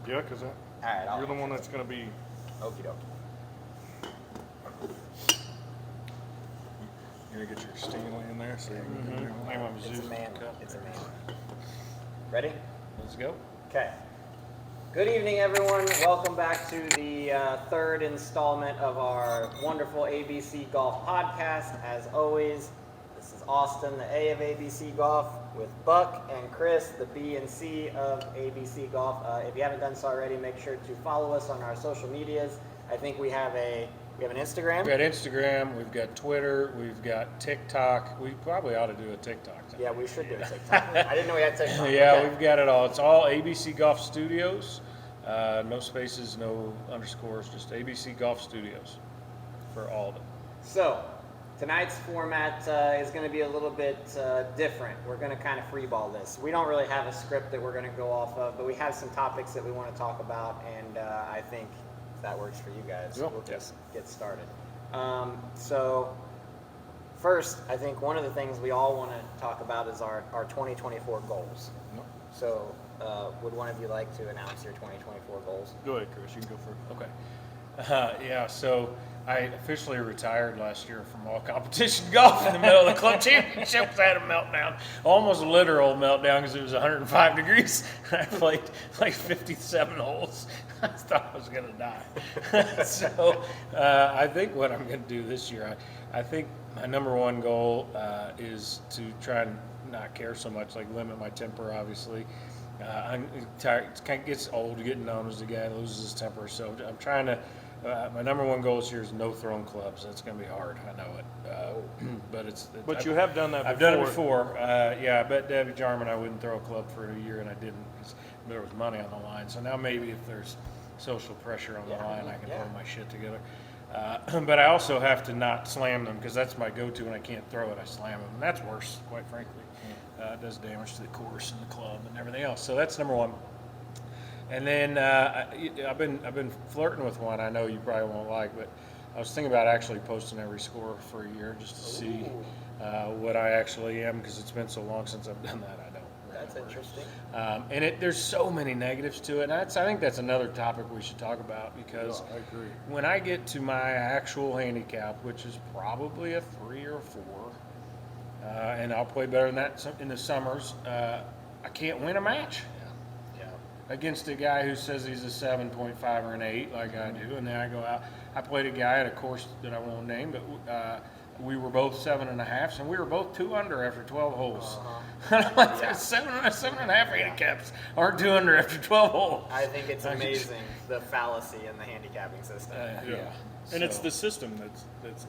Yeah, because you're the one that's going to be. Okie dokie. You're going to get your Stanley in there. So you It's a man. It's a man. Ready? Let's go. Okay. Good evening, everyone. Welcome back to the third installment of our wonderful A.B.C. Golf podcast. As always, this is Austin, the A of A.B.C. Golf, with Buck and Chris, the B and C of A.B.C. Golf. If you haven't done so already, make sure to follow us on our social medias. I think we have an Instagram. We've got Instagram, we've got Twitter, we've got TikTok. We probably ought to do a TikTok thing. Yeah, we should do a TikTok. I didn't know we had TikTok. Yeah, Okay. we've got it all. It's all ABC Golf Studios. No spaces, no underscores, just ABC Golf Studios for all of it. So, tonight's format is going to be a little bit different. We're going to kind of freeball this. We don't really have a script that we're going to go off of, but we have some topics that we want to talk about, and I think if that works for you guys, Yep. we'll just get started. So, first, I think one of the things we all want to talk about is our 2024 goals. Yep. So, would one of you like to announce your 2024 goals? Go ahead, Chris. You can go first. Okay. Yeah, so I officially retired last year from all competition golf in the middle of the club championships. I had a meltdown, almost a literal meltdown because it was 105 degrees. I played like 57 holes. I thought I was going to die. So I think what I'm going to do this year, I think my number one goal is to try and not care so much, like limit my temper, obviously. I'm tired. It kind of gets old getting known as the guy that loses his temper. So I'm trying to. My number one goal this year is no thrown clubs. That's going to be hard. I know it. But you have done that before. I've done it before. Yeah, I bet Debbie Jarman I wouldn't throw a club for a year, and I didn't because there was money on the line. So now maybe if there's social pressure on the line, I can pull my shit together. But I also have to not slam them because that's my go-to when I can't throw it. I slam them, and that's worse, quite frankly. It does damage to the course and the club and everything else. So that's number one. And then I've been flirting with one I know you probably won't like, but I was thinking about actually posting every score for a year just to see what I actually am because it's been so long since I've done that. I don't. That's interesting. And there's so many negatives to it. And I think that's another topic we should talk about because I agree. when I get to my actual handicap, which is probably a 3 or 4, and I'll play better than that in the summers, I can't win a match against a guy who says he's a 7.5 or an 8 like I do. And then I go out. I played a guy at a course that I won't name, but we were both 7.5s, and we were both 2 under after 12 holes. I'm like, 7.5 handicaps aren't 2 under after 12 holes. I think it's amazing the fallacy in the handicapping system. Yeah. And it's the system that's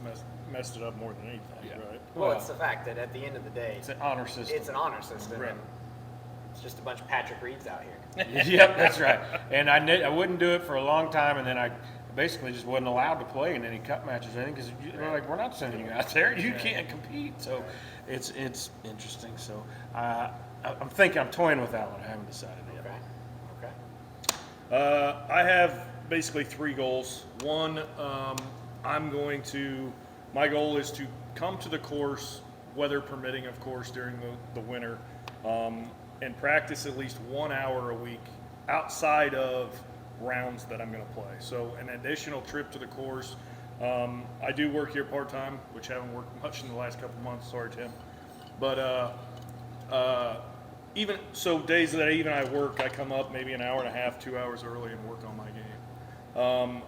messed it up more than anything, right? Well, it's the fact that at the end of the day, It's an honor system. it's an honor system. Right. And it's just a bunch of Patrick Reeds out here. Yep, that's right. And I wouldn't do it for a long time, and then I basically just wasn't allowed to play in any cup matches or anything because they're like, we're not sending you out there. You can't compete. So it's interesting. So I'm toying with that one. I haven't decided yet. Okay. I have basically 3 goals. One, my goal is to come to the course, weather permitting, of course, during the winter, and practice at least 1 hour a week outside of rounds that I'm going to play. So an additional trip to the course. I do work here part-time, which I haven't worked much in the last couple months. Sorry, Tim. But even so, days that I work, I come up maybe an hour and a half, 2 hours early and work on my game.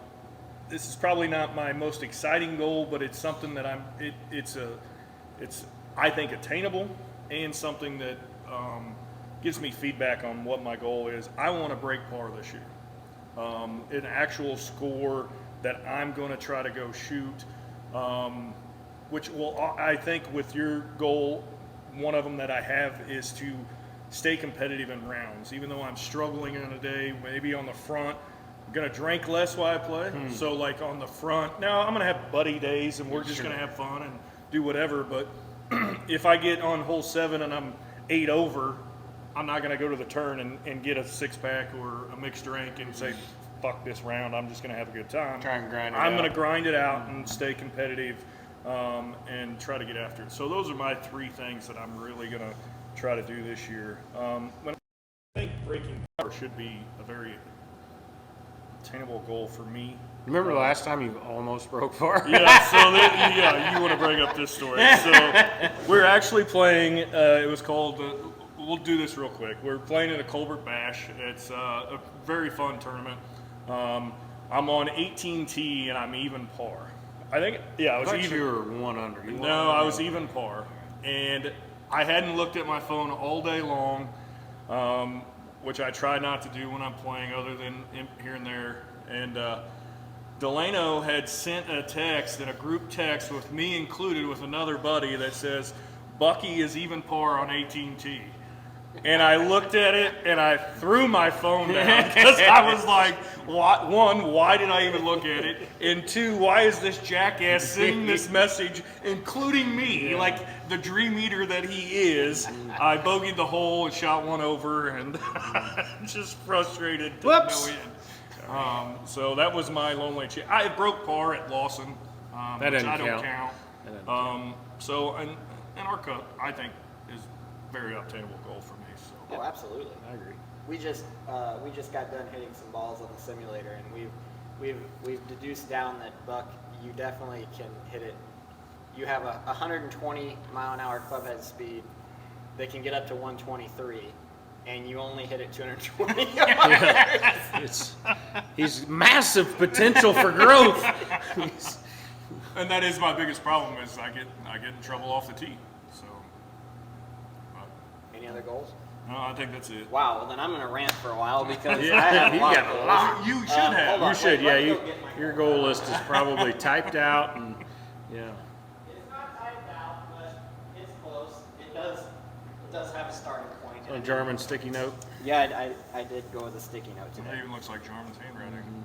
This is probably not my most exciting goal, but it's something that it's I think attainable and something that gives me feedback on what my goal is. I want to break par this year. An actual score that I'm going to try to go shoot, which will, I think with your goal, one of them that I have is to stay competitive in rounds. Even though I'm struggling on a day, maybe on the front, I'm going to drink less while I play. So like on the front, now I'm going to have buddy days and we're just going to have fun and do whatever. But if I get on hole 7 and I'm 8 over, I'm not going to go to the turn and get a 6-pack or a mixed drink and say, fuck this round, I'm just going to have a good time. Try and grind it I'm out. going to grind it out and stay competitive and try to get after it. So those are my 3 things that I'm really going to try to do this year. When I think breaking par should be a very attainable goal for me. Remember the last time you almost broke par? Yeah, so you want to bring up this story. So we're actually playing, it was called, we'll do this real quick. We're playing in a Colbert Bash. It's a very fun tournament. I'm on 18T and I'm even par. I think, yeah, I was thought even. you were 1 under. No, I was even par. And I hadn't looked at my phone all day long, which I try not to do when I'm playing other than here and there. And Delano had sent a text in a group text with me included with another buddy that says, Bucky is even par on 18T. And I looked at it and I threw my phone down because I was like, one, why did I even look at it? And two, why is this jackass sending this message, including me, like the dream eater that he is? I bogeyed the hole and shot one over and just frustrated to Whoops. no end. So that was my lonely chance. I broke par at Lawson, That which doesn't I don't count. count. That doesn't count. So, and our cup, I think, is very obtainable goal for me. So. Oh, absolutely. I agree. We just got done hitting some balls on the simulator, and we've deduced down that Buck, you definitely can hit it. You have a 120 mile an hour clubhead speed that can get up to 123, and you only hit it 220 yards. He's massive potential for growth. And that is my biggest problem is I get in trouble off the tee. So. Any other goals? No, I think that's it. Wow. Well, then I'm gonna rant for a while because Yeah, I have you a lot got of a goals. lot. You should have. Hold on, You should, wait, yeah. let me go get my Your goal list is probably typed out, and yeah. It's not typed out, but it's close. It does have a starting point. A German sticky note. Yeah, I did go with a sticky note It today. even looks like Jarman's handwriting.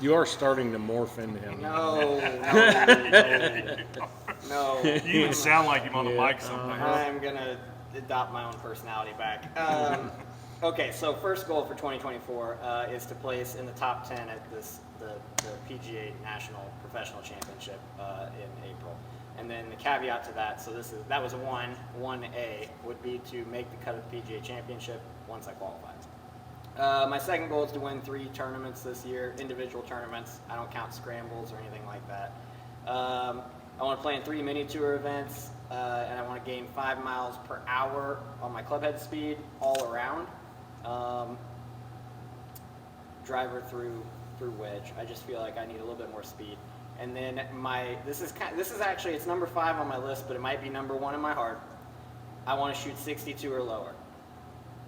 You are starting to morph into him. No, no. You even sound like him on the Yeah, mic sometimes. I'm gonna adopt my own personality back. Okay, so first goal for 2024 is to place in the top 10 at the PGA National Professional Championship in April. And then the caveat to that, so that was 1A would be to make the cut of the PGA Championship once I qualify. My second goal is to win 3 tournaments this year, individual tournaments. I don't count scrambles or anything like that. I want to play in 3 mini tour events, and I want to gain 5 miles per hour on my clubhead speed all around. Driver through wedge. I just feel like I need a little bit more speed. And then this is actually, it's number 5 on my list, but it might be number 1 in my heart. I want to shoot 62 or lower.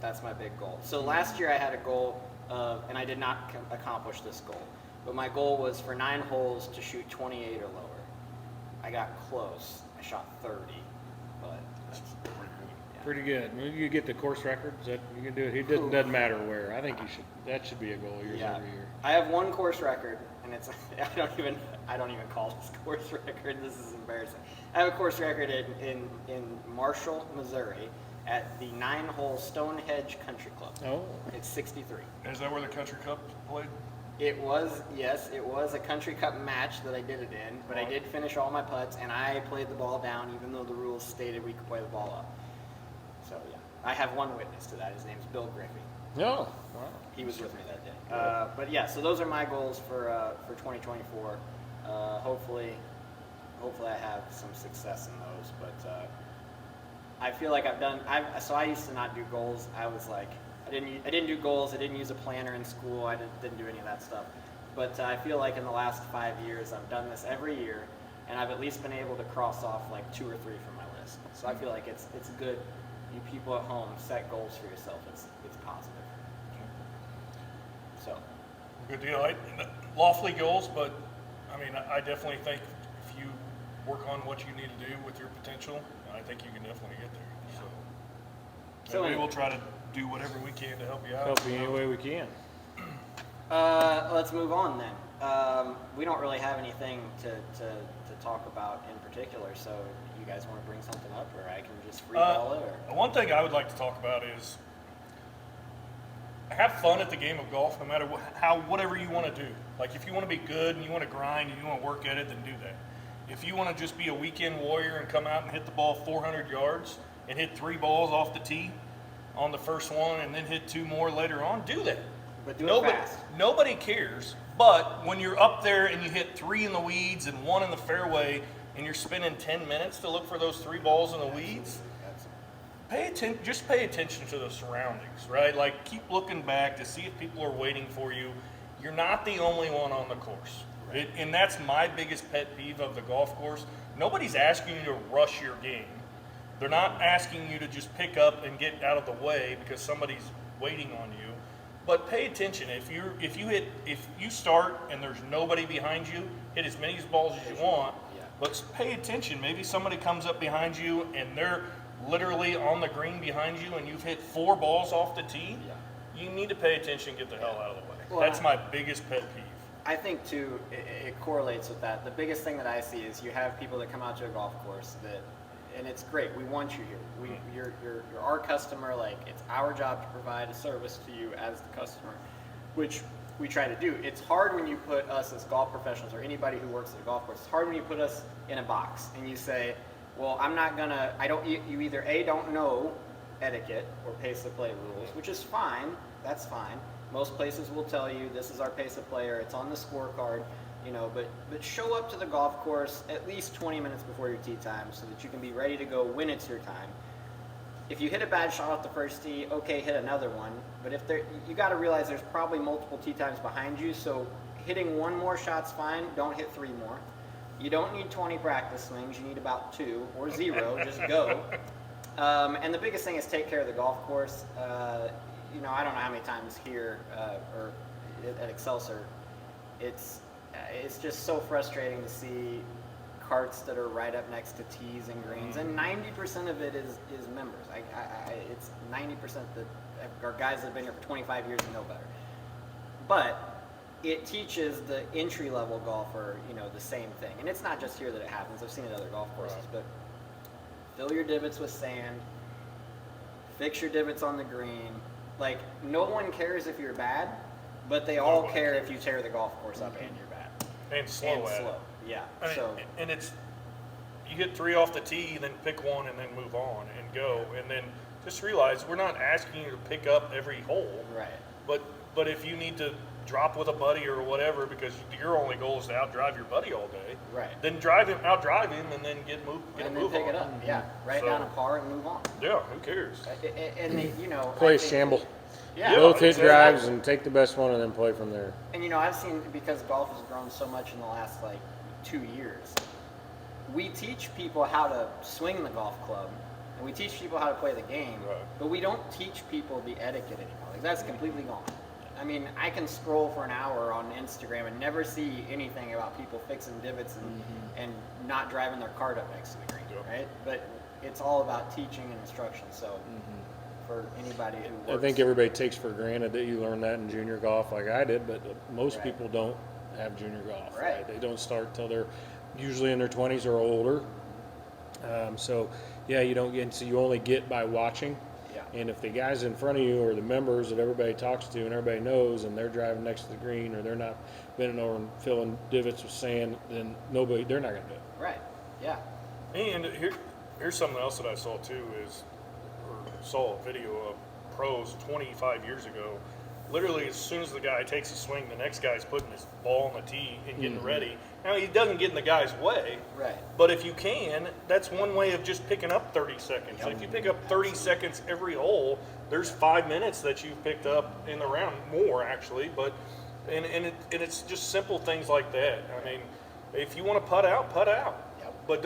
That's my big goal. So last year I had a goal of, and I did not accomplish this goal, but my goal was for 9 holes to shoot 28 or lower. I got close. I shot 30, but that's Pretty good. You get the course record. You can do it. It doesn't matter where. I think you should. That should be a goal yours every year. I have 1 course record, and it's I don't even call this course record. This is embarrassing. I have a course record in Marshall, Missouri, at the 9-hole Stonehenge Country Club. Oh. It's 63. Is that where the Country Cup played? It was a Country Cup match that I did it in, but I did finish all my putts, and I played the ball down, even though the rules stated we could play the ball up. So yeah, I have 1 witness to that. His name's Bill Griffey. No. Wow. He was with me that day. But yeah, so those are my goals for 2024. Hopefully I have some success in those. But I feel like so I used to not do goals. I was like, I didn't do goals. I didn't use a planner in school. I didn't do any of that stuff. But I feel like in the last 5 years, I've done this every year, and I've at least been able to cross off like 2 or 3 from my list. So I feel like it's good. You people at home, set goals for yourself. It's positive. So. Good deal. Lawfully goals, but I mean, I definitely think if you work on what you need to do with your potential, I think you can definitely get there. So we will try to do whatever we can to help you out. Help you any way we can. Let's move on then. We don't really have anything to talk about in particular, so you guys want to bring something up, or I can just free ball it? Or? One thing I would like to talk about is have fun at the game of golf, no matter whatever you want to do. Like if you want to be good and you want to grind and you want to work at it, then do that. If you want to just be a weekend warrior and come out and hit the ball 400 yards and hit 3 balls off the tee on the first one and then hit 2 more later on, do that. But do it fast. Nobody cares. But when you're up there and you hit 3 in the weeds and 1 in the fairway, and you're spending 10 minutes to look for those 3 balls in the weeds, just pay attention to the surroundings, right? Like, keep looking back to see if people are waiting for you. You're not the only one on the course. And that's my biggest pet peeve of the golf course. Nobody's asking you to rush your game. They're not asking you to just pick up and get out of the way because somebody's waiting on you. But pay attention. If you start and there's nobody behind you, hit as many balls as you want. But pay attention. Maybe somebody comes up behind you and they're literally on the green behind you and you've hit 4 balls off the tee. You need to pay attention and get the hell out of the way. Well, that's my biggest pet peeve. I think too, it correlates with that. The biggest thing that I see is you have people that come out to a golf course that, and it's great. We want you here. You're our customer. Like, it's our job to provide a service to you as the customer, which we try to do. It's hard when you put us as golf professionals or anybody who works at a golf course. It's hard when you put us in a box and you say, well, you either A, don't know etiquette or pace of play rules, which is fine. That's fine. Most places will tell you this is our pace of play, or it's on the scorecard, but show up to the golf course at least 20 minutes before your tee time so that you can be ready to go when it's your time. If you hit a bad shot off the first tee, okay, hit another one. But you got to realize there's probably multiple tee times behind you, so hitting 1 more shot's fine. Don't hit 3 more. You don't need 20 practice swings. You need about 2 or 0. Just go. And the biggest thing is take care of the golf course. I don't know how many times here or at Excelsior, it's just so frustrating to see carts that are right up next to tees and greens, and 90% of it is members. It's 90% that are guys that have been here for 25 years and know better. But it teaches the entry-level golfer, the same thing. And it's not just here that it happens. I've seen it at other golf courses, but fill your divots with sand, fix your divots on the green. Like, no one cares if you're bad, but they all care if you tear the golf course up and you're bad. And slow at it. Yeah. And it's, you hit 3 off the tee, then pick 1 and then move on and go. And then just realize we're not asking you to pick up every hole. Right. But if you need to drop with a buddy or whatever because your only goal is to outdrive your buddy all day, right? Then outdrive him, and then get a move pick on. it up. Yeah, write down a par and move on. Yeah, who cares? And play a shamble. Yeah, both hit drives and take the best one and then play from there. And I've seen, because golf has grown so much in the last 2 years, we teach people how to swing the golf club, and we teach people how to play the game, but we don't teach people the etiquette anymore. Like, that's completely gone. I mean, I can scroll for an hour on Instagram and never see anything about people fixing divots and not driving their cart up next to the green, right? But it's all about teaching and instruction. So for anybody who works, I think everybody takes for granted that you learn that in junior golf like I did, but most people don't have junior golf. Right. They don't start till they're usually in their 20s or older. So you only get by watching. And if the guys in front of you are the members that everybody talks to and everybody knows, and they're driving next to the green, or they're not bending over and filling divots with sand, then they're not going to do it. Right. Yeah. And here's something else that I saw too saw a video of pros 25 years ago. Literally, as soon as the guy takes a swing, the next guy's putting his ball on the tee and getting ready. Now, he doesn't get in the guy's way. Right. But if you can, that's one way of just picking up 30 seconds. If you pick up 30 seconds every hole, there's 5 minutes that you've picked up in the round, more actually. But and it's just simple things like that. I mean, if you want to putt out, putt out. But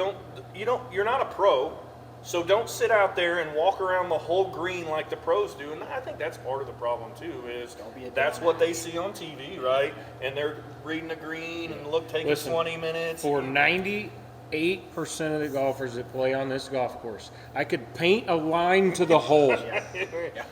you're not a pro. So don't sit out there and walk around the whole green like the pros do. And I think that's part of the problem too, is that's what they see on TV, right? And they're reading the green and taking 20 minutes. For 98% of the golfers that play on this golf course, I could paint a line to the hole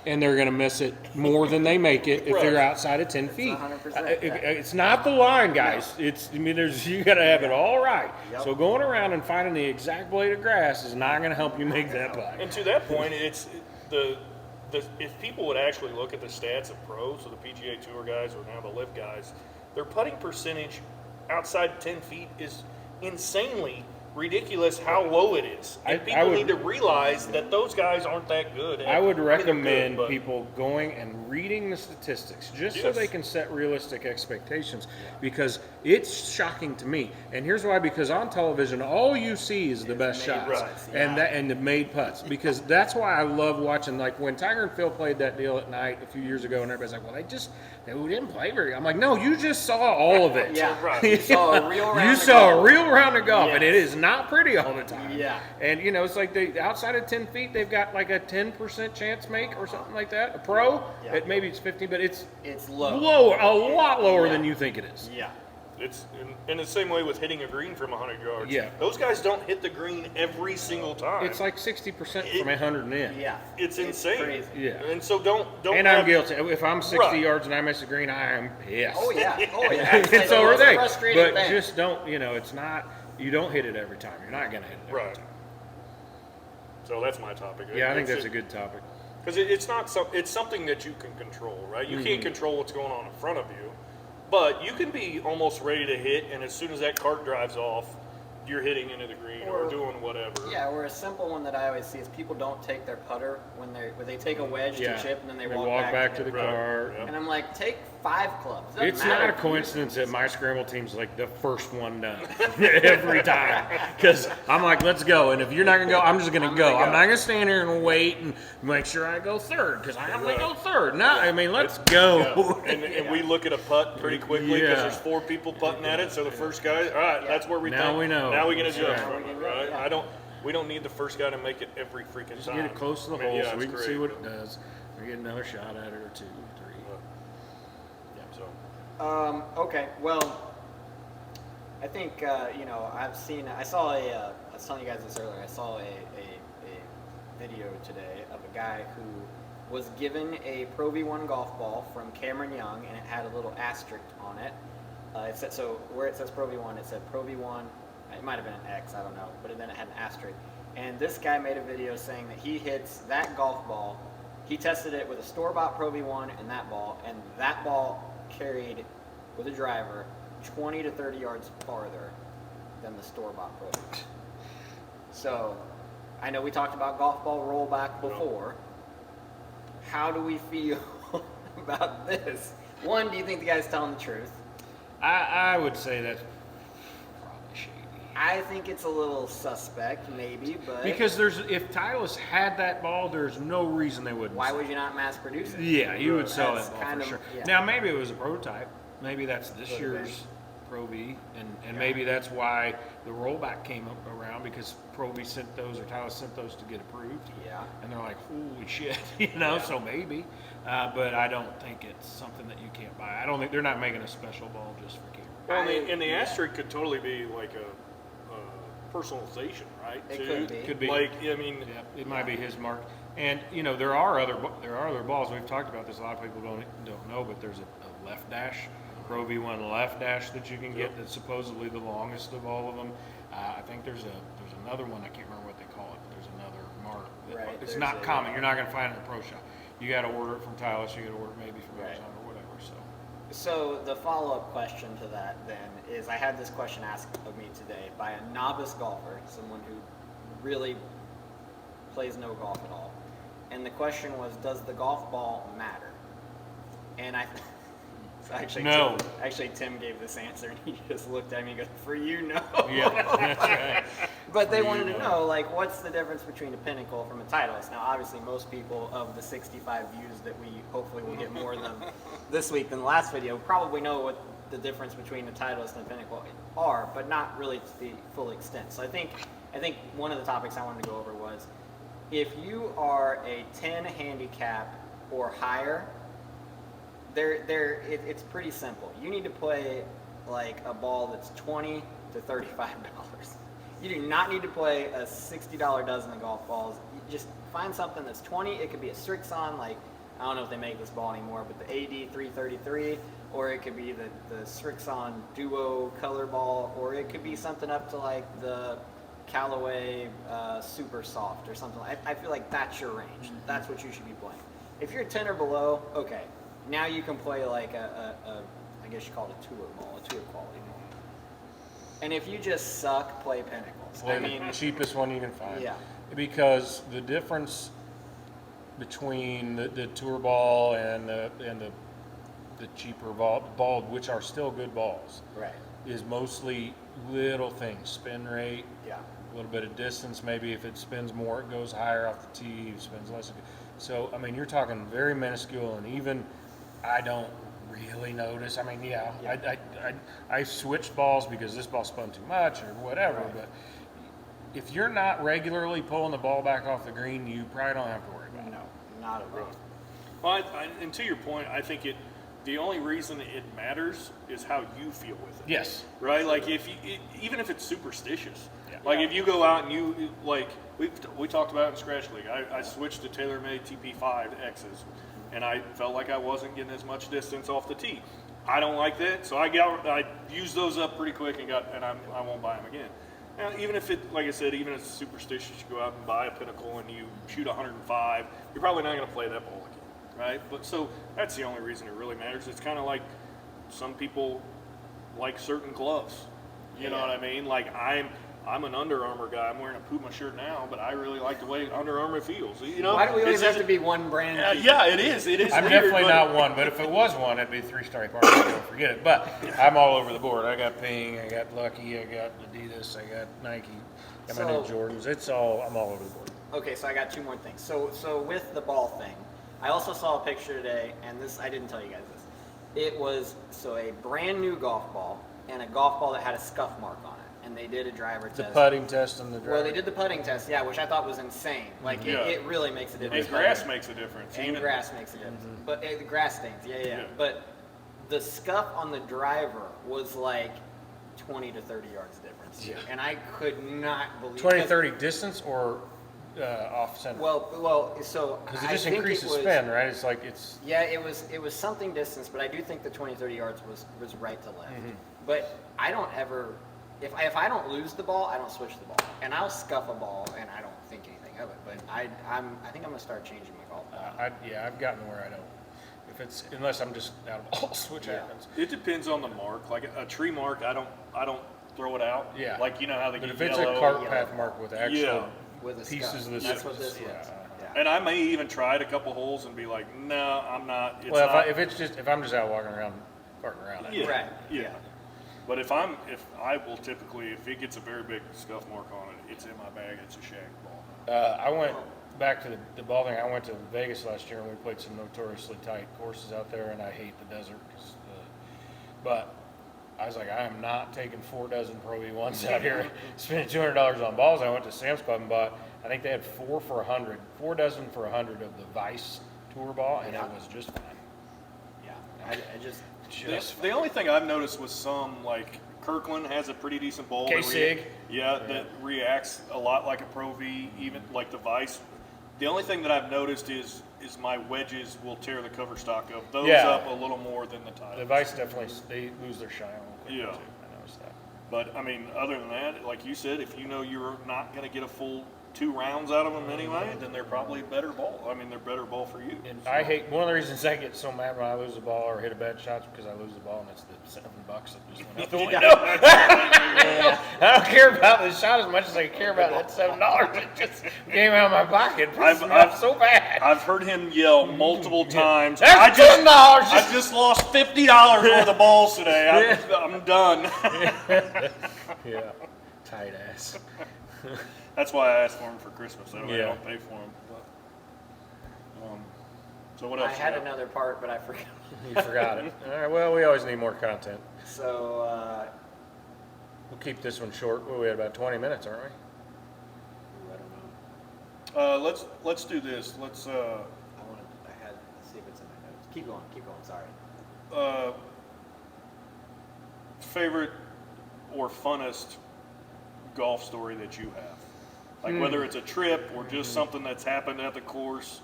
and they're going to miss it more than they make it if they're outside of 10 feet. 100%, It's not the line, guys. You got to have it all right. So going around and finding the exact blade of grass is not going to help you make that putt. And to that point, it's if people would actually look at the stats of pros, so the PGA Tour guys or now the LIV guys, their putting percentage outside 10 feet is insanely ridiculous how low it is. And I people would- need to realize that those guys aren't that good. I would recommend they're good, but- people going and reading the statistics just so Yes. they can set realistic expectations, because it's shocking to me. And here's why: because on television, all you see is the best made shots putts, and the made putts. Because that's why I love watching. Like when Tiger and Phil played that deal at night a few years ago, and everybody's like, "Well, they didn't play very." I'm like, "No, you just saw all of it. Yeah. Right. You saw a real round You of saw golf. a real round of golf, and Yes. it is not pretty all the time. Yeah. And it's like outside of 10 feet, they've got like a 10% chance make or something like that. A pro, Yeah. maybe it's 15, but it's It's low. lower, a lot lower Yeah. than you think it is. Yeah. It's in the same way with hitting a green from 100 yards. Yeah. Those guys don't hit the green every single time. It's like 60% from 100 and in. Yeah. It's insane. crazy. Yeah. And so don't. And I'm have- guilty. If I'm 60 Right. yards and I miss a green, I am pissed. Oh yeah. Oh yeah. It's And like so the are most they. frustrating But thing. just don't, it's not, you don't hit it every time. You're not going to hit it every Right. time. So that's my topic. Yeah, I think that's a good topic. Because it's not it's something that you can control, right? You Mm-hmm. can't control what's going on in front of you, but you can be almost ready to hit, and as soon as that cart drives off, you're hitting into the green or Or- doing whatever. Yeah, or a simple one that I always see is people don't take their putter when they take a wedge Yeah. to chip and then they They walk back to the Right. car. Yeah. And I'm like, take 5 clubs. Doesn't It's matter not a if you- coincidence that my scramble team's like the first one done every time. Because I'm like, let's go. And if you're not going to go, I'm just going to go. I'm not going to stand here and wait and make sure I go third because I only go third. No, I mean, let's go. Yeah. And we look at a putt pretty quickly because Yeah. there's 4 people putting at it. So the first guy, all right, that's where we Now think. we know. Now we can adjust Yeah. from it, right? Yeah. We don't need the first guy to make it every freaking Just time. get it close to the I mean, hole yeah, so we it's can see great, what it but- does. We get another shot at it or 2, 3. Yeah, so. Okay, well, I think, I saw I was telling you guys this earlier, I saw a video today of a guy who was given a Pro V1 golf ball from Cameron Young, and it had a little asterisk on it. It said, so where it says Pro V1, it said Pro V1, it might have been an X, I don't know, but then it had an asterisk. And this guy made a video saying that he hits that golf ball, he tested it with a store-bought Pro V1 and that ball carried with a driver 20 to 30 yards farther than the store-bought Pro V1. So, I know we talked about golf ball rollback before. How do we feel about this? One, do you think the guy's telling the truth? I would say that's probably shady. I think it's a little suspect, maybe, but Because if Titleist had that ball, there's no reason they wouldn't. why sell would you not mass produce it? Yeah, you would sell That's that ball kind for of- sure. yeah. Now maybe it was a prototype. Maybe that's this Could have been. year's Pro V, and maybe that's why the rollback came up around because Pro V sent those or Titleist sent those to get approved. Yeah. And they're like, holy shit, So maybe, but I don't think it's something that you can't buy. I don't think they're not making a special ball just for Cameron. Well, and the Yeah. asterisk could totally be like a personalization, right? It too? could be. Could be. Like, I mean, Yeah, it might be his mark. And there are other balls. We've talked about this. A lot of people don't know, but there's a left dash, Pro V1 left dash that you can get. That's supposedly the longest of all of them. I think there's another one. I can't remember what they call it. But there's another mark. Right, It's there's not a- common. You're not going to find it in a pro shop. You got to order it from Titleist. You got to order it maybe from Right. Amazon or whatever. So the follow-up question to that then is, I had this question asked of me today by a novice golfer, someone who really plays no golf at all. And the question was, does the golf ball matter? And so actually Tim gave this answer and he just looked at me and goes, for you, no. Yeah, that's right. But they For you, wanted to no. know, like, what's the difference between a Pinnacle from a Titleist? Now, obviously, most people of the 65 views that we hopefully will get more than this week than the last video probably know what the difference between a Titleist and a Pinnacle are, but not really to the full extent. So I think one of the topics I wanted to go over was, if you are a 10 handicap or higher, it's pretty simple. You need to play like a ball that's $20 to $35. You do not need to play a $60 dozen of golf balls. You just find something that's 20. It could be a Strixon, like, I don't know if they make this ball anymore, but the AD 333, or it could be the Strixon Duo color ball, or it could be something up to like the Callaway Super Soft or something. I feel like that's your range. That's what you should be playing. If you're 10 or below, okay, now you can play like I guess you call it a tour ball, a tour quality ball. And if you just suck, play Pinnacles. Play I mean, the cheapest one you can find. yeah. Because the difference between the tour ball and the cheaper ball, which are still good balls, Right. is mostly little things: spin rate, Yeah. a little bit of distance. Maybe if it spins more, it goes higher off the tee. If it spins less, so I mean, you're talking very minuscule, and even I don't really notice. I mean, yeah. I switched balls because this ball spun too much or whatever, Right. but if you're not regularly pulling the ball back off the green, you probably don't have to worry about it. No, not at all. Well, and to your point, I think the only reason it matters is how you feel with it. Yes. Right? Like even if it's superstitious. Yeah. Like if you go out and you like we talked about it in Scratch League. I switched to TaylorMade TP5 X's, and I felt like I wasn't getting as much distance off the tee. I don't like that, so I used those up pretty quick and I won't buy them again. Now, even if it, like I said, even if it's superstitious, you go out and buy a Pinnacle and you shoot 105, you're probably not going to play that ball again, right? But so that's the only reason it really matters. It's kind of like some people like certain gloves. You know what I mean? Like I'm an Under Armour guy. I'm wearing a Puma shirt now, but I really like the way Under Armour feels. You know, Why do we always It's- have to be one brand? Yeah, it is. It is. I'm weird, definitely but- not one, but if it was one, it'd be 3-star party. Don't forget it. But I'm all over the board. I got Ping, I got Lucky, I got Adidas, I got Nike, got my new So- Jordans. I'm all over the board. Okay, so I got two more things. So with the ball thing, I also saw a picture today, and this I didn't tell you guys this. It was a brand new golf ball and a golf ball that had a scuff mark on it, and they did a driver The test. putting test and the driver. Well, they did the putting test, yeah, which I thought was insane. Like Yeah. it really makes a difference. And grass makes a difference. And Even- grass makes a difference. But the grass stains, yeah. But the scuff on the driver was like 20 to 30 yards difference. Yeah. And I could not believe 20, 30 distance or off center? Well, so Because it I just think increases it was, spin, right? It's like it's. Yeah, it was something distance, but I do think the 20, 30 yards was right to left. But I don't ever, if I don't lose the ball, I don't switch the ball, and I'll scuff a ball, and I don't think anything of it. But I think I'm gonna start changing my golf ball. I've gotten where I don't. If it's unless I'm just out of balls, which Yeah. happens. It depends on the mark. Like a tree mark, I don't throw it out. Yeah. Like you know how they But get if it's yellow. a cart yellow. path mark with actual Yeah. With a pieces scuff. of the That's what this yeah. was. Yeah. And I may even try it a couple holes and be like, no, I'm not. It's Well, not. if I'm just out walking around, farting around, Yeah. Right. Yeah. But if I will typically, if it gets a very big scuff mark on it, it's in my bag. It's a shag ball. I went back to the ball thing. I went to Vegas last year and we played some notoriously tight courses out there, and I hate the desert. But I was like, I am not taking 4 dozen Pro V1s out here, spending $200 on balls. I went to Sam's Club and bought. I think they had 4 for $100, 4 dozen for $100 of the Vice Tour ball, and Yeah. it was just fine. Yeah. I just. The only thing I've noticed was some like Kirkland has a pretty decent ball. that K-Sig. That reacts a lot like a Pro V, even like the Vice. The only thing that I've noticed is my wedges will tear the cover stock of those Yeah. up a little more than the Titles. The Vice definitely, they lose their shine a little quicker Yeah. too. I noticed that. But I mean, other than that, like you said, if you know you're not going to get a full 2 rounds out of them anyway, then they're probably a better ball. I mean, they're better ball for you. And I hate, one of the reasons I get so mad when I lose the ball or hit a bad shot is because I lose the ball and it's the $7 that just went out the window. I don't care about the shot as much as I care about that $7. It just came out of my pocket. It pissed me off so bad. I've heard him yell multiple times. That's $10. I just lost $50 worth of balls today. I'm done. Yeah, tight ass. That's why I asked for them for Christmas. That way I Yeah. don't pay for them. So what else? I you had got? another part, but I forgot. You forgot it. All right, well, we always need more content. So. We'll keep this one short. Well, we had about 20 minutes, aren't we? I don't know. Let's do this. Let's I had. Let's see if it's in my notes. Keep going. Sorry. favorite or funnest golf story that you have, like whether it's a trip or just something that's happened at the course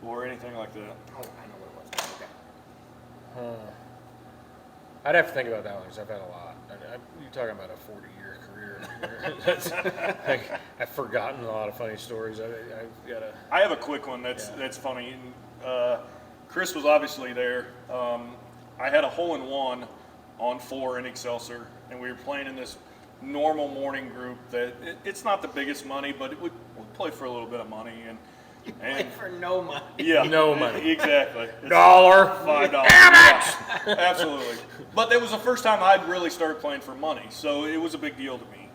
or anything like that. Oh, I know what it was. Okay. I'd have to think about that one because I've had a lot. You're talking about a 40-year career. That's, like, I've forgotten a lot of funny stories. I've got to. I have a quick one that's funny. Chris was obviously there. I had a hole-in-one on 4 in Excelsior, and we were playing in this normal morning group that it's not the biggest money, but we play for a little bit of money Play for no money. yeah, No money. exactly. $1. $5. Yeah, absolutely. But it was the first time I'd really started playing for money, so it was a big deal to me.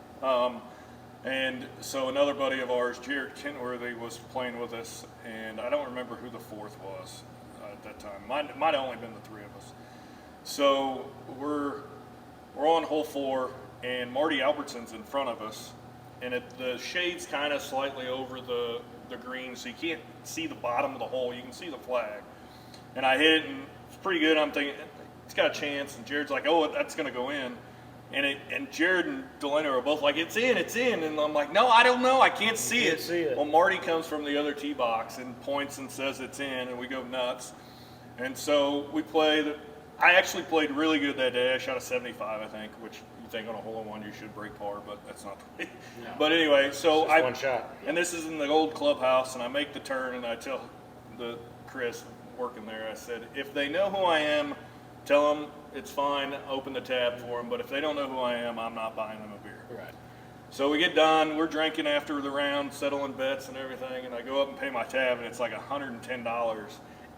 And so another buddy of ours, Jared Kentworthy, was playing with us, and I don't remember who the fourth was at that time. Might have only been the three of us. So we're on hole 4, and Marty Albertson's in front of us, and the shade's kind of slightly over the green, so you can't see the bottom of the hole. You can see the flag. And I hit it, and it's pretty good. I'm thinking, it's got a chance. And Jared's like, oh, that's going to go in. And Jared and Delano are both like, it's in. And I'm like, no, I don't know. I can't see it. Well, Marty comes from the other tee box and points and says it's in, and we go nuts. And so we played. I actually played really good that day. I shot a 75, I think, which you think on a hole-in-one you should break par, but that's not the way. No. But anyway, so Just one shot. And this is in the old clubhouse, and I make the turn, and I tell Chris working there, I said, if they know who I am, tell them it's fine, open the tab for them, but if they don't know who I am, I'm not buying them a beer. Right. So we get done, we're drinking after the round, settling bets and everything, and I go up and pay my tab, and it's like $110.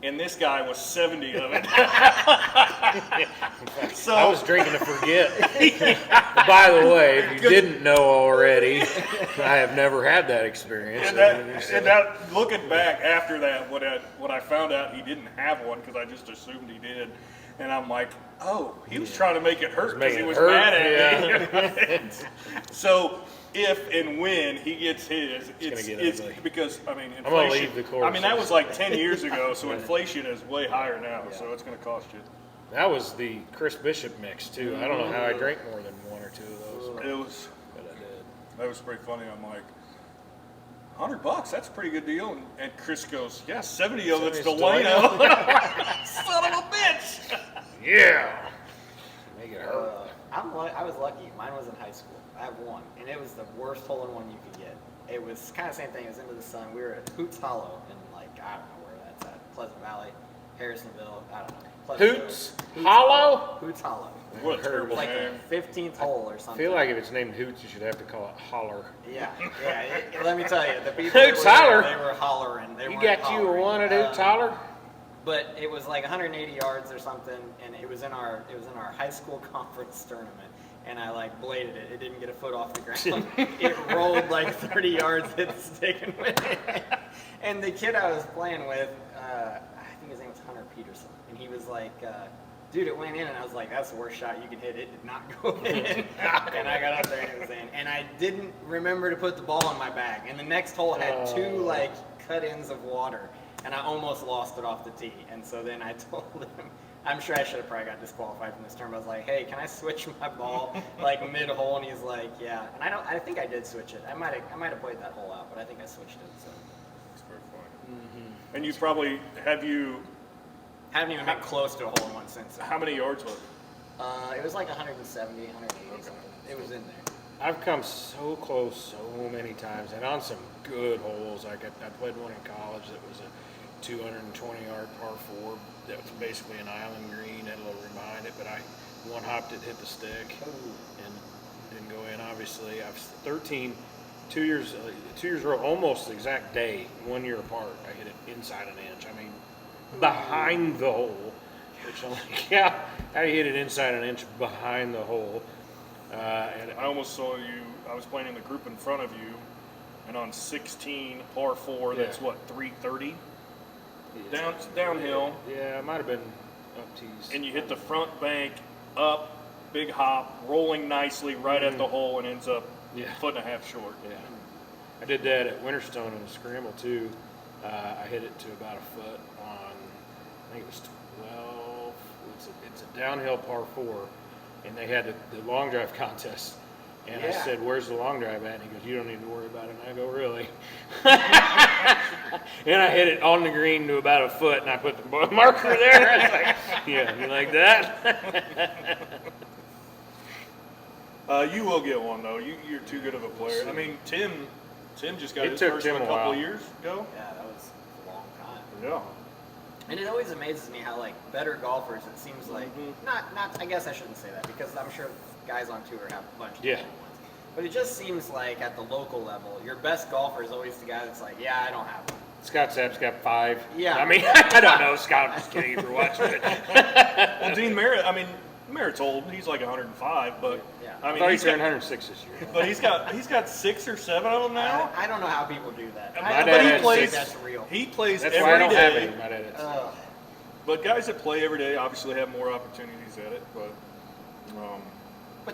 And this guy was 70 of it. So I was drinking to forget. By the way, if you didn't know already, I have never had that experience. and that looking back after that, when I found out he didn't have one, because I just assumed he did, and I'm like, oh, he was trying to make it hurt because he was mad at me. So if and when he gets his, it's ugly. because I mean I'm gonna inflation. leave the course. I mean that was like 10 years ago, so inflation is way higher now, so it's going to cost you. That was the Chris Bishop mix too. I don't know how I drank more than one or two of those, It was but I did. that was pretty funny. I'm like, $100, that's a pretty good deal. And Chris goes, yeah, 70 of it's 70's Delano. Son of a bitch. Yeah. Make it hurt. I was lucky. Mine was in high school. I have one, and it was the worst hole-in-one you could get. It was kind of the same thing. It was into the sun. We were at Hoots Hollow in, like, I don't know where that's at. Pleasant Valley, Harrisonville, I don't know. Hoots Hollow? Hoots Hollow. What a terrible Like name. the 15th hole or I something. feel like if it's named Hoots, you should have to call it Holler. Yeah. Let me tell you, the people Hoots that were Holler. there, they were hollering. They You weren't got you a hollering. one at Hoots Holler? But it was like 180 yards or something, and it was in our high school conference tournament. And I like bladed it. It didn't get a foot off the ground. It rolled like 30 yards, hit the stick, and went in. And the kid I was playing with, I think his name was Hunter Peterson, and he was like, dude, it went in, and I was like, that's the worst shot you can hit. It did not go in. And I got up there, and it was in. And I didn't remember to put the ball in my bag. And the next hole had two like cut-ins of water, and I almost lost it off the tee. And so then I told him, I'm sure I should have probably got disqualified from this tournament. I was like, hey, can I switch my ball like mid-hole? And he's like, yeah. And I think I did switch it. I might have played that hole out, but I think I switched it. So It's very funny. And you probably haven't even been close to a hole-in-one since then. how many yards was it? It was like 170, 180 something. It was in there. I've come so close so many times, and on some good holes. Like I played one in college that was a 220-yard par 4 that was basically an island green. Had a little remind it, but I one-hopped it, hit the stick, and didn't go in. Obviously, I was 13, 2 years ago, almost the exact day, 1 year apart. I hit it inside an inch. I mean, behind the hole. Which I'm like, yeah, I hit it inside an inch behind the hole. And I almost saw you. I was playing in the group in front of you, and on 16 par 4, that's what, 330 downhill. Yeah, it might have been up tees. And you hit the front bank up, big hop, rolling nicely right at the hole, and ends up Yeah. a foot and a half short. Yeah, I did that at Winterstone in a scramble too. I hit it to about a foot on, I think it was 12. It's a downhill par 4, and they had the long drive contest. And I Yeah. said, "Where's the long drive at?" And he goes, "You don't need to worry about it." And I go, "Really?" And I hit it on the green to about a foot, and I put the marker there. I was like, "Yeah, you like that?" You will get one though. You're too good of a player. I mean, Tim just got It his took first Tim one a a couple while. of years ago. Yeah, that was a long time. Yeah. And it always amazes me how like better golfers, it seems like Mm-hmm. not I guess I shouldn't say that because I'm sure guys on tour have a bunch of Yeah. different ones. But it just seems like at the local level, your best golfer is always the guy that's like, yeah, I don't have one. Scott Sapp's got 5. Yeah. I mean, I don't know, Scott. I'm just kidding if you're watching it. Well, Dean Merritt, I mean, Merritt's old. He's like 105, but Yeah. I I mean, thought he he's got, turned 106 this year. but he's got 6 or 7 of them now. I don't know how people do that. My I dad don't had think plays- that's real. He plays That's why I every don't have day. any. My dad had 6. But guys that play every day obviously have more opportunities at it. But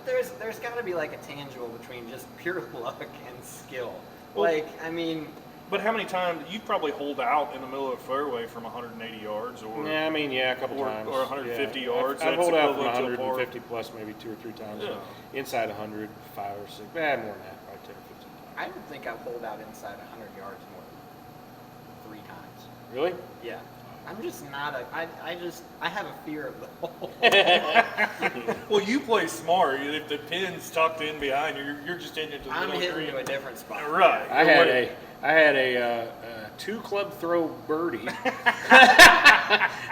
there's got to be like a tangible between just pure luck and skill. Well- Like, I mean, But how many times you probably hold out in the middle of a fairway from 180 yards, or Yeah, I mean, a couple or- times. or 150 Yeah. yards, I've that's hold out from equivalent to a par. 150 plus maybe 2 or 3 times. Yeah. Inside 100, 5 or 6. More than that, probably 10 or 15 times. I don't think I've pulled out inside 100 yards more than 3 times. Really? Yeah. I'm just not I have a fear of the hole. well, you play smart. If the pin's tucked in behind you, you're just hitting it to the I'm middle of the hitting green. to a different spot. Right. I had a 2 club throw birdie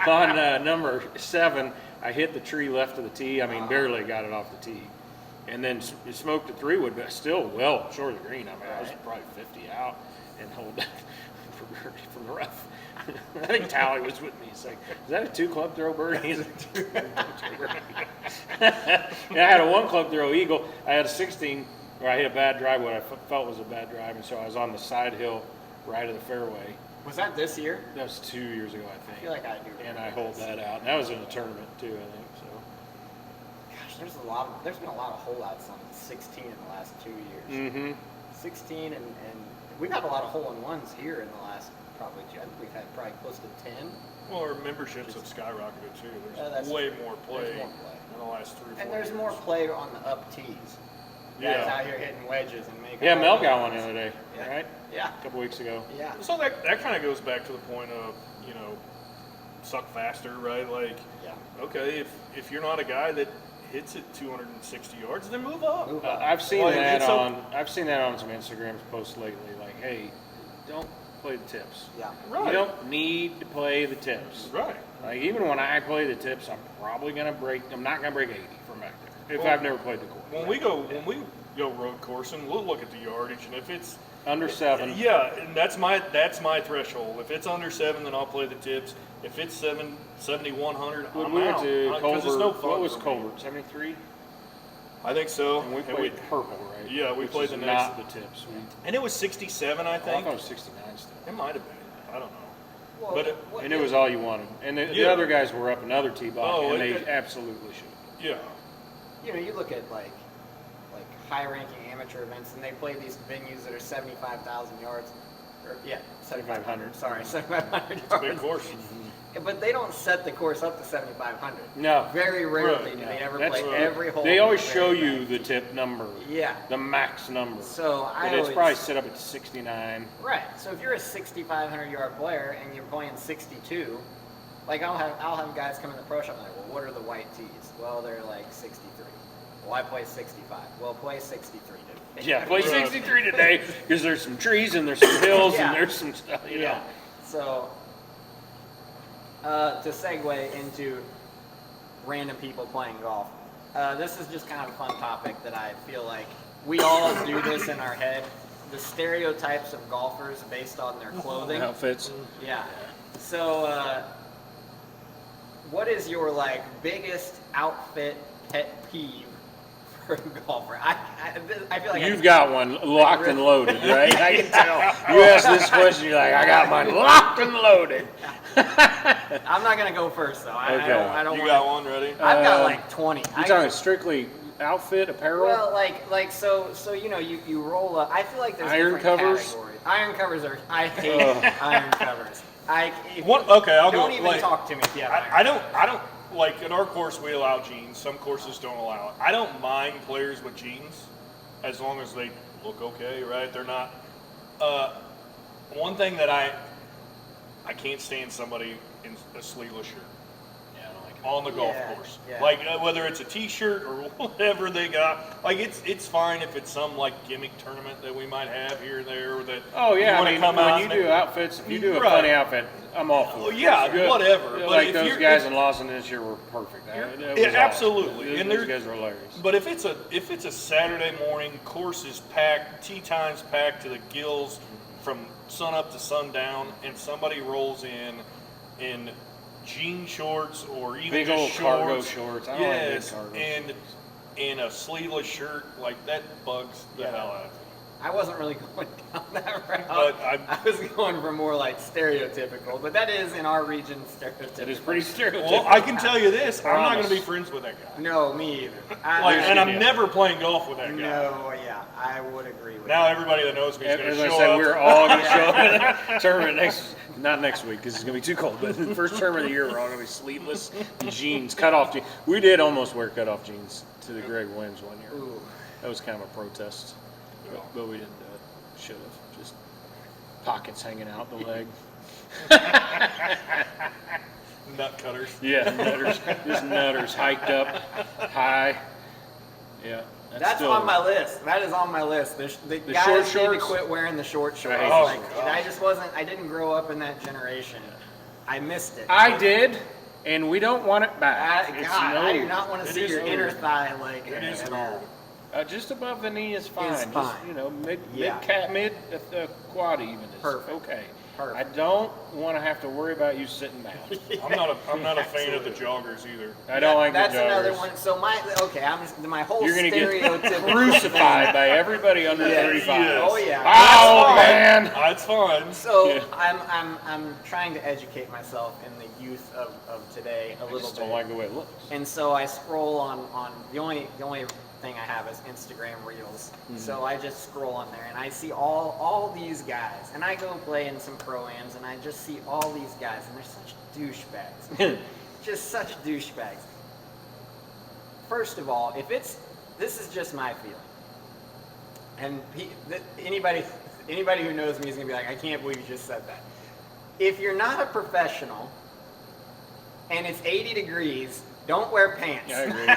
on number 7. I hit the tree left of the tee. I mean, barely got it off the tee. And then smoked a 3-wood, but still well short of the green. I mean, I was probably 50 out and hold for birdie from the rough. I think Tally was with me. He's like, "Is that a 2 club throw birdie?" He's like, 2 club throw birdie. And I had a 1 club throw eagle. I had a 16 where I hit a bad drive, what I felt was a bad drive, and so I was on the side hill right of the fairway. Was that this year? That was 2 years ago, I I think. feel like I do. And I remember hold this. that out. And that was in a tournament too, I think. So Gosh, there's been a lot of holdouts on 16 in the last 2 years. mm-hmm. 16 and we've had a lot of hole-in-ones here in the last probably 2. I think we've had probably close to 10. Well, our memberships have skyrocketed too. There's that's way true. more play There's more play. in the last 3 or 4 And there's years. more play on the up tees. Guys out here hitting wedges and making. Yeah, Mel holes. got one the other day, Yeah. right? Yeah. A couple weeks ago. Yeah. So that kind of goes back to the point of, suck faster, right? Like, Yeah. okay, if you're not a guy that hits it 260 yards, then move up. Move up. I've seen Like, that it's so- I've seen that on some Instagram posts lately. Like, hey, don't play the tips. Yeah. Right. You don't need to play the tips. Right. Like, even when I play the tips, I'm not gonna break 80 from back there if Well, I've never played the course. When we go road coursing, we'll look at the yardage, and if it's Under 7. yeah, and that's my threshold. If it's under 7, then I'll play the tips. If it's 7,100, When I'm we went out. to 'Cause Culver, it's no fun what was for me. Culver? 73? I think so. And we played purple, right? Yeah, we Which played is the not next- the tips. And it was 67, I I think. thought it was 69 still. It might have been. I don't know. Well, But And it was all you wanted. And the Yeah. other guys were up another tee box, Oh, and they it- absolutely should. Yeah. you look at like high-ranking amateur events, and they play these venues that are 75,000 yards. Or, yeah, 7,500. Sorry, 7,500 yards. Big course. But they don't set the course up to 7,500. No. Very rarely Right. do they ever That's play right. every hole. They always very show bad. you the tip number, Yeah. the max number. So I And it's always, probably set up at 69. right. So if you're a 6,500 yard player and you're playing 62, like I'll have guys come in the pro shop and like, well, what are the white tees? Well, they're like 63. Well, I play 65. Well, play 63 today. Yeah, play 63 today because there's some trees and there's some hills Yeah. and there's some stuff, you know. Yeah. So, to segue into random people playing golf, this is just kind of a fun topic that I feel like we all do this in our head. The stereotypes of golfers based on their clothing. Outfits. Yeah. So, what is your biggest outfit pet peeve for a golfer? I feel like You've got one locked and loaded, right? I can tell. You Yeah. ask this question, you're like, I got mine locked and loaded. I'm not gonna go first though. I Okay. don't You wanna, got one ready? I've got like 20. You're talking strictly outfit, apparel? Well, so you roll up. I feel like there's Iron different covers? categories. Iron covers are. I hate Ugh. iron covers. Okay, I'll don't go. even Like, talk to me if you have iron. I don't like at our course we allow jeans. Some courses don't allow it. I don't mind players with jeans as long as they look okay, right? They're not. One thing that I can't stand somebody in a sleeveless shirt. Yeah, I don't like on the golf Yeah, course. yeah. Like whether it's a T-shirt or whatever they got. Like it's fine if it's some like gimmick tournament that we might have here and there. Or that Oh yeah, you I wanna mean, come when out you and- do outfits, if you do a Right. funny outfit, I'm all for Well, it. yeah, Good. whatever. But Like if those you're- guys if- in Lawson this year were perfect. That Yeah, was awesome. absolutely. Those, And those they're- guys were hilarious. But if it's a Saturday morning, course is packed, tee time's packed to the gills from sun up to sundown, and somebody rolls in jean shorts or even Big just old shorts, cargo shorts. I don't like big yes, cargo and shorts. in a sleeveless shirt, like that bugs the Yeah. hell out of me. I wasn't really going down that route. But I was going for more like stereotypical, but that is in our region stereotypical. It is pretty stereotypical. Well, I can tell you this: I'm not going to Promise. be friends with that guy. No, me either. And I'm never playing golf with that guy. No, yeah, I would agree with Now that. everybody that knows me is going As to I show said, up. we're all going to show up in the tournament not next week because it's going to be too cold, but the first tournament of the year, we're all going to be sleeveless and jeans, cut off jeans. We did almost wear cut off jeans to the Greg Williams one year. Ooh. That was kind of a protest, but we didn't do it. Should have. Just pockets hanging out the leg. Nut cutters. Yeah, nutters. Just nutters hiked up high. Yeah. That's still- on my list. That is on my list. The The guys short need to shorts? quit wearing the short shorts. Right. Oh, Like, gosh. I just wasn't. I didn't grow up in that generation. I missed it. I did, and we don't want it back. God, It's I do no- not want to It see is your weird. inner thigh like It is at weird. all. Just above the knee is fine. Is Just, fine. you know, mid Yeah. quad even is Perfect. okay. Perfect. I don't want to have to worry about you sitting down. I'm not a fan of the joggers either. I don't like That's the joggers. another one. So my whole You're gonna get stereotypical crucified by everybody under Yes. 35. Yes. Oh yeah. Oh fine. man! That's fine. So Yeah. I'm trying to educate myself in the youth of today a I little just bit. don't like the way it looks. And so I scroll on the only thing I have is Instagram Reels. So I just scroll on there and I see all these guys, and I go play in some pro-ams and I just see all these guys and they're such douchebags, just such douchebags. First of all, this is just my feeling, and anybody who knows me is gonna be like, I can't believe you just said that. If you're not a professional and it's 80 degrees, don't wear pants. Yeah, I agree.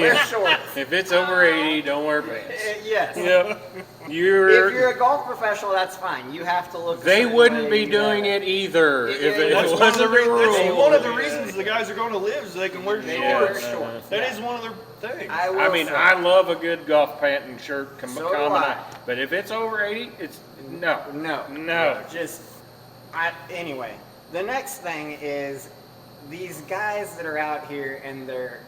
Wear Yeah. shorts. If it's over 80, don't wear pants. Yes. Yep. If you're You're. a golf professional, that's fine. You have to look. a They certain wouldn't way. be doing it either Yeah, if it yeah, That's wasn't the rule. That's one of the Yeah. reasons the guys are going to live so they can wear They Yeah. wear shorts. shorts. That yeah. is one of their things. I will I mean, say. I love a good golf pant and shirt So do combination, I. but if it's over 80, it's no. No. Just anyway. The next thing is these guys that are out here and they're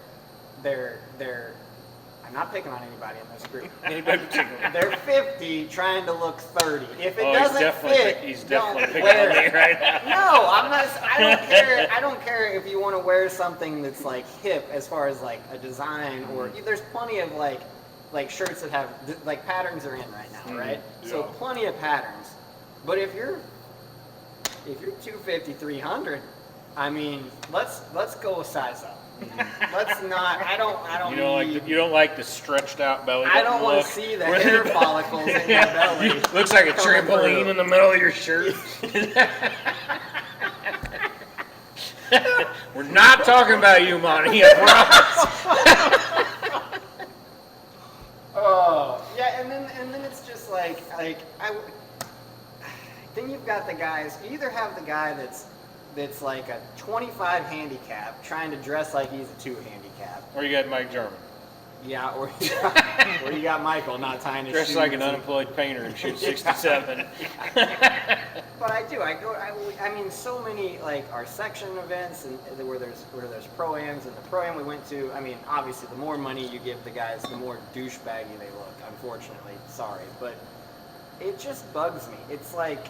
I'm not picking on anybody in this group. Anybody particular? They're 50 trying to look 30. If it Oh, doesn't fit, he's don't definitely picking wear on me it. right now. No, I'm not. I don't care. I don't care if you want to wear something that's like hip as far as like a design or there's plenty of like shirts that have like patterns are in right now, right? So Yeah. plenty of patterns. But if you're 250, 300, I mean, let's go a size up. Let's not. I don't You don't like the stretched out belly. I don't button want look? to see the hair follicles in your belly. Looks like a coming trampoline through. in the middle of your shirt. We're not talking about you, Monty. I promise. Oh, yeah, and then it's just then you've got the guys. You either have the guy that's like a 25 handicap trying to dress like he's a 2 handicap. Or you got Mike German. Yeah, or you got Michael not tying his Dressed shoes. like an unemployed painter and shoots 67. But I mean, so many like our section events and where there's pro-ams, and the pro-am we went to. I mean, obviously, the more money you give the guys, the more douchebaggy they look. Unfortunately, sorry, but it just bugs me. It's like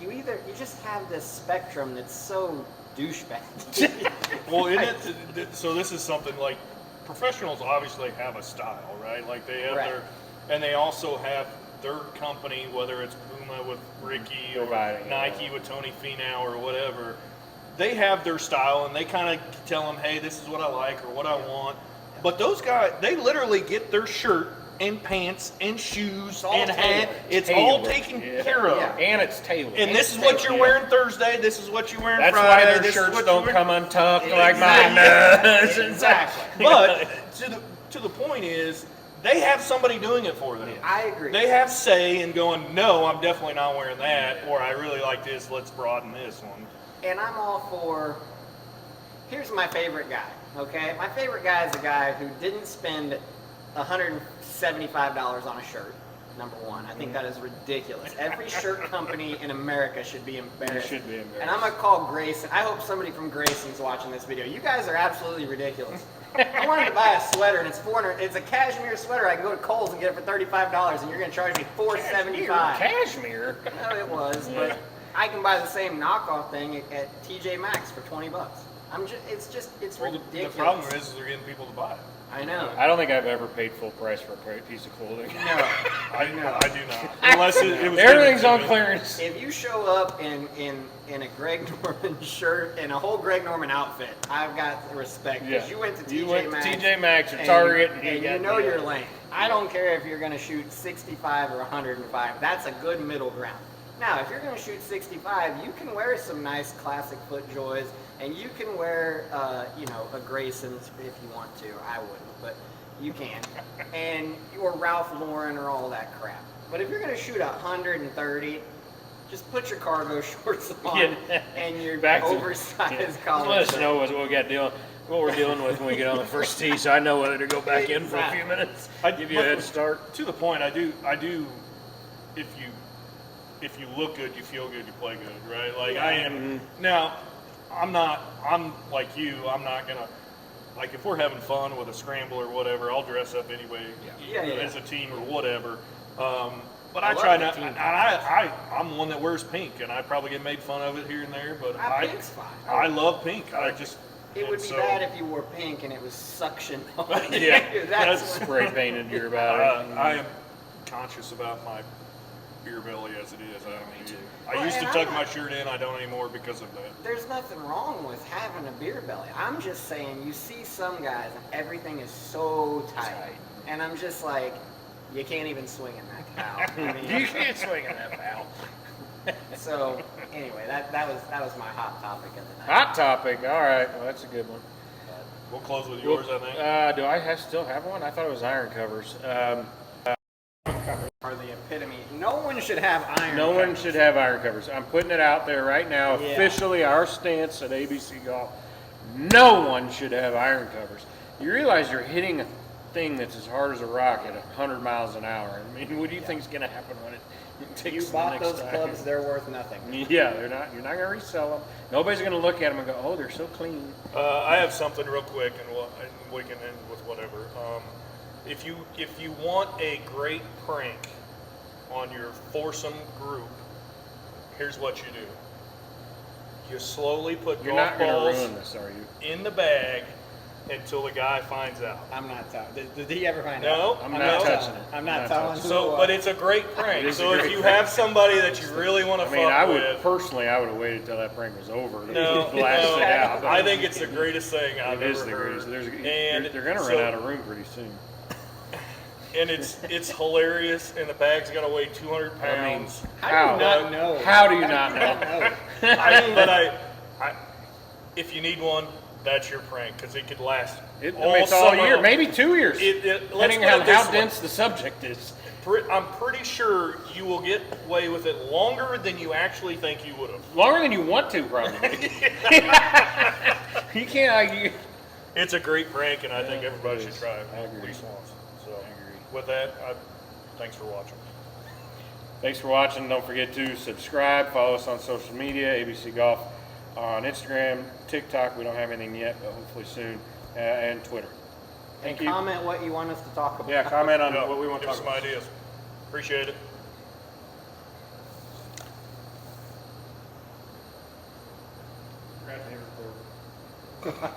you just have this spectrum that's so douchebag. Well, so this is something like professionals obviously have a style, right? Like they have Right. and they also have their company, whether it's Puma with Ricky or Providing, Nike with Tony Finau or whatever. They have their style and they kind of tell them, hey, this is what I like or what I want. But those guys, they literally get their shirt and pants and shoes all and hat. tailored. It's all Tailored, taken yeah. care of. Yeah. And it's tailored. And this is it's what you're tailored. wearing Thursday. This is what you're wearing That's Friday. why their this is shirts what don't you're come untucked like mine Exactly. does. Exactly. But to the point is, they have somebody doing it for them. I agree. They have say in going, no, I'm definitely not wearing that, or I really like this. Let's broaden this one. And I'm all for, here's my favorite guy, okay? My favorite guy is a guy who didn't spend $175 on a shirt, number one. I think that is ridiculous. Every shirt company in America should be embarrassed. should be embarrassed. And I'm going to call Grayson. I hope somebody from Grayson's watching this video. You guys are absolutely ridiculous. I wanted to buy a sweater, and it's $400. It's a cashmere sweater. I can go to Kohl's and get it for $35, and you're going to charge me $475. Cashmere. No, it was, but I can buy the same knockoff thing at TJ Maxx for $20. It's Well, ridiculous. the problem is they're getting people to buy it. I know. I don't think I've ever paid full price for a piece of clothing. No. I do not. Unless it was Everything's given on to me. clearance. If you show up in a Greg Norman shirt and a whole Greg Norman outfit, I've got respect because you went to You TJ went to Maxx. TJ Maxx or and- Target, and, you you got know the- your lane. I don't care if you're going to shoot 65 or 105. That's a good middle ground. Now, if you're going to shoot 65, you can wear some nice classic FootJoys, and you can wear, a Grayson's if you want to. I wouldn't, but you can. And or Ralph Lauren or all that crap. But if you're going to shoot 130, just put your cargo shorts on and your Back to- oversized Just collar. let us shirt. know what we're dealing with when we get on the first tee, so I know whether to go back in for a few minutes. Give you a head start. To the point, I do. If you look good, you feel good, you play good, right? Like I am now. I'm like you. I'm not gonna. Like if we're having fun with a scramble or whatever, I'll dress up anyway, Yeah. as a team or whatever. But I I love try the not. team And I'm one that wears pink, and I probably get made fun of it here and there. But Pink's fine. I love pink. I just. It would and be so- bad if you wore pink and it was suction on. Yeah, that's Spray painted you're about it. I am conscious about my beer belly as it is. I Well, used to and tuck I'm my not- shirt in. I don't anymore because of that. There's nothing wrong with having a beer belly. I'm just saying, you see some guys and everything is so tight, and I'm just like, you can't even swing in that cow. I mean, You can't swing in that, pal. so anyway, that was my hot topic of the night. Hot topic. All right. Well, that's a good one. We'll close with yours, I think. Do I still have one? I thought it was iron covers. Are the epitome. No one should have iron. No one covers. should have iron covers. I'm putting it out there right now. Yeah. Officially, our stance at ABC Golf. No one should have iron covers. You realize you're hitting a thing that's as hard as a rock at 100 miles an hour. I mean, what do you think is going to happen when it takes You the bought next those time? clubs, they're worth nothing. Yeah, they're not. You're not going to resell them. Nobody's going to look at them and go, "Oh, they're so clean." I have something real quick, and we can end with whatever. If you want a great prank on your foursome group, here's what you do. You slowly put You're golf not going to balls ruin this, are you? in the bag until the guy finds out. I'm not telling. Did he ever find No, out? I'm no. not touching it. I'm not I'm telling. touching who So, it but was. it's a great prank. It is a So if great you prank. have somebody that you really want to I fuck mean, I would with, personally, I would have waited till that prank was over to no, blast no, it out. I think it's the greatest thing I've It is ever the heard. greatest. And They're going to so- run out of room pretty soon. And it's hilarious, and the bag's gonna weigh 200 I mean, pounds. How do you not know? How do you not know? I, if you need one, that's your prank because it could last It's all all summer. year, maybe 2 years, Let's depending put on it this how way. dense the subject is. I'm pretty sure you will get away with it longer than you actually think you would have. Longer than you want to, probably. You can't argue. It's a great prank, and I think everybody it should is. try it I at agree. least once. So, agree. with that, thanks for watching. Thanks for watching. Don't forget to subscribe. Follow us on social media, ABC Golf on Instagram, TikTok. We don't have anything yet, but hopefully soon, and Twitter. Thank And you. comment what you want us to talk about. Yeah, comment on Yeah, what we want to give talk us about. some ideas. Appreciate it. Right here for-